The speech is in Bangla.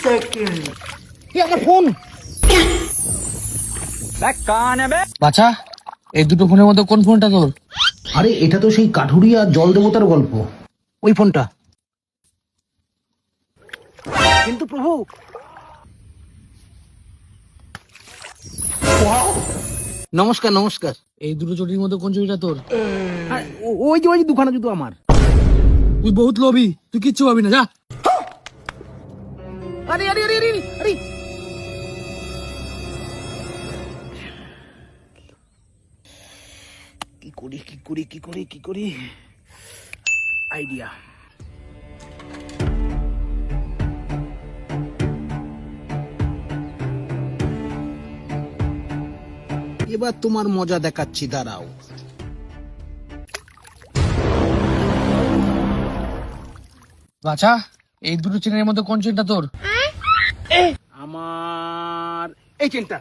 আমার ফোন বাছা, এই দুটো ফোনের মধ্যে কোন ফোনটা তোর? আরে এটা তো সেই কাঠুরিয়া জল দেবতার গল্প, ওই ফোনটা। কিন্তু প্রভু, নমস্কার নমস্কার। এই দুটো চটির মধ্যে কোন চটিটা তোর? আর ওই যে দুখানা জুতো আমার। তুই বহুত লোভী, তুই কিচ্ছু পাবি না, যা। আরে আরে আরে আরে আরে কি করি আইডিয়া। এবার তোমার মজা দেখাচ্ছি, দাঁড়াও। বাছা, এই দুটো চেনের মধ্যে কোন চেনটা তোর? আমার এই চেনটা।